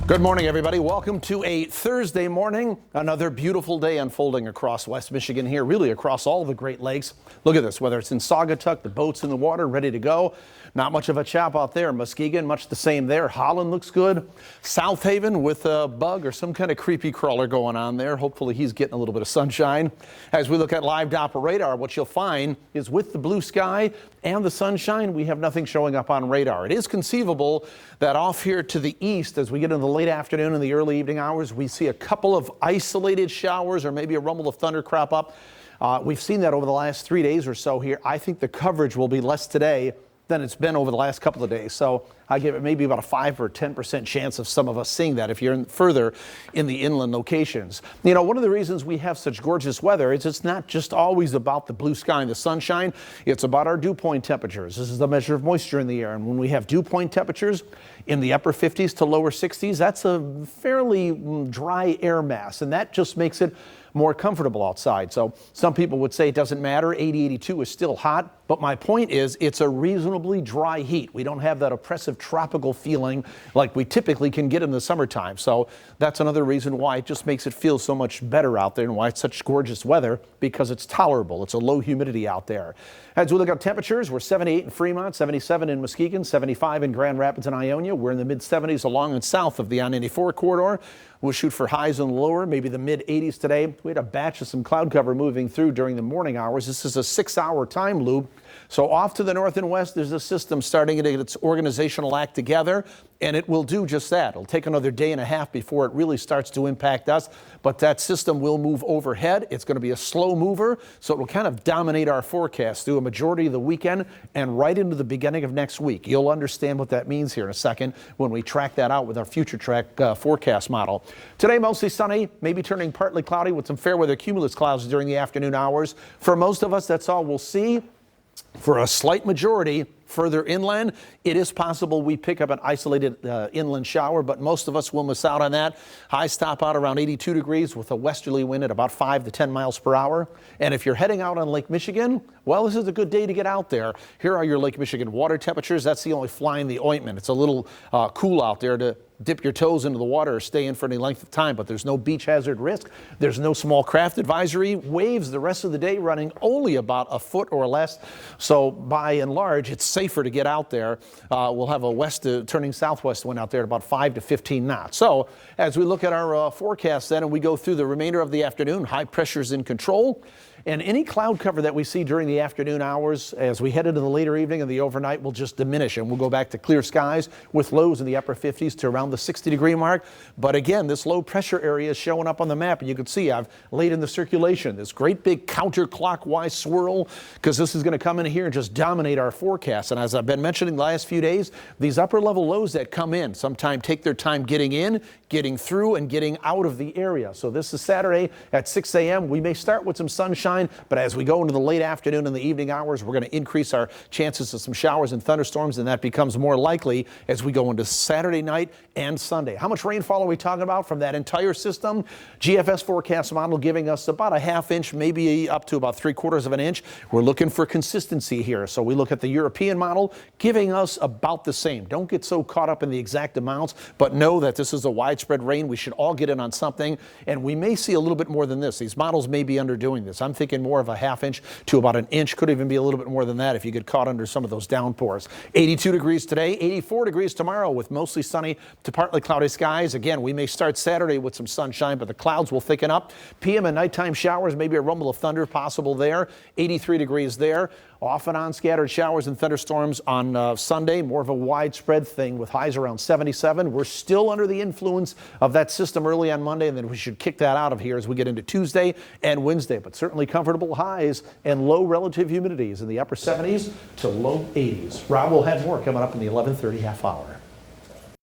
Good morning, everybody. Welcome to a Thursday morning. Another beautiful day unfolding across West Michigan here, really across all the Great Lakes. Look at this, whether it's in Saugatuck, the boats in the water, ready to go. Not much of a chop out there. Muskegon, much the same there. Holland looks good. South Haven with a bug or some kind of creepy crawler going on there. Hopefully he's getting a little bit of sunshine. As we look at live Doppler radar, what you'll find is with the blue sky and the sunshine, we have nothing showing up on radar. It is conceivable that off here to the east, as we get into the late afternoon and the early evening hours, we see a couple of isolated showers or maybe a rumble of thunder crop up. We've seen that over the last 3 days or so here. I think the coverage will be less today than it's been over the last couple of days. So I give it maybe about a 5 or 10% chance of some of us seeing that if you're further in the inland locations. You know, one of the reasons we have such gorgeous weather is it's not just always about the blue sky and the sunshine. It's about our dew point temperatures. This is the measure of moisture in the air. And when we have dew point temperatures in the upper 50s to lower 60s, that's a fairly dry air mass. And that just makes it more comfortable outside. So some people would say it doesn't matter. 80, 82 is still hot. But my point is it's a reasonably dry heat. We don't have that oppressive tropical feeling like we typically can get in the summertime. So that's another reason why it just makes it feel so much better out there and why it's such gorgeous weather, because it's tolerable. It's a low humidity out there. As we look at temperatures, we're 78 in Fremont, 77 in Muskegon, 75 in Grand Rapids and Ionia. We're in the mid 70s along and south of the I-94 corridor. We'll shoot for highs in the lower, maybe the mid 80s today. We had a batch of some cloud cover moving through during the morning hours. This is a 6-hour time loop. So off to the north and west, there's a system starting to get its organizational act together, and it will do just that. It'll take another day and a half before it really starts to impact us, but that system will move overhead. It's going to be a slow mover, so it will kind of dominate our forecast through a majority of the weekend and right into the beginning of next week. You'll understand what that means here in a second when we track that out with our future track forecast model. Today, mostly sunny, maybe turning partly cloudy with some fair weather cumulus clouds during the afternoon hours. For most of us, that's all we'll see. For a slight majority further inland, it is possible we pick up an isolated inland shower, but most of us will miss out on that. Highs top out around 82 degrees with a westerly wind at about 5 to 10 miles per hour. And if you're heading out on Lake Michigan, well, this is a good day to get out there. Here are your Lake Michigan water temperatures. That's the only fly in the ointment. It's a little cool out there to dip your toes into the water or stay in for any length of time, but there's no beach hazard risk. There's no small craft advisory. Waves the rest of the day running only about a foot or less. So by and large, it's safer to get out there. We'll have a west turning southwest wind out there at about 5 to 15 knots. So as we look at our forecast then and we go through the remainder of the afternoon, high pressure's in control. And any cloud cover that we see during the afternoon hours as we head into the later evening and the overnight will just diminish, and we'll go back to clear skies with lows in the upper 50s to around the 60-degree mark. But again, this low pressure area is showing up on the map, and you can see I've laid in the circulation this great big counterclockwise swirl, because this is going to come in here and just dominate our forecast. And as I've been mentioning the last few days, these upper level lows that come in sometimes take their time getting in, getting through, and getting out of the area. So this is Saturday at 6 a.m. We may start with some sunshine, but as we go into the late afternoon and the evening hours, we're going to increase our chances of some showers and thunderstorms, and that becomes more likely as we go into Saturday night and Sunday. How much rainfall are we talking about from that entire system? GFS forecast model giving us about a ½ inch, maybe up to about 3/4 of an inch. We're looking for consistency here. So we look at the European model giving us about the same. Don't get so caught up in the exact amounts, but know that this is a widespread rain. We should all get in on something, and we may see a little bit more than this. These models may be underdoing this. I'm thinking more of a ½ inch to about an inch, could even be a little bit more than that if you get caught under some of those downpours. 82 degrees today, 84 degrees tomorrow with mostly sunny to partly cloudy skies. Again, we may start Saturday with some sunshine, but the clouds will thicken up. PM and nighttime showers, maybe a rumble of thunder possible there. 83 degrees there. Off and on scattered showers and thunderstorms on Sunday, more of a widespread thing with highs around 77. We're still under the influence of that system early on Monday, and then we should kick that out of here as we get into Tuesday and Wednesday, but certainly comfortable highs and low relative humidities in the upper 70s to low 80s. Rob will have more coming up in the 11:30 half hour.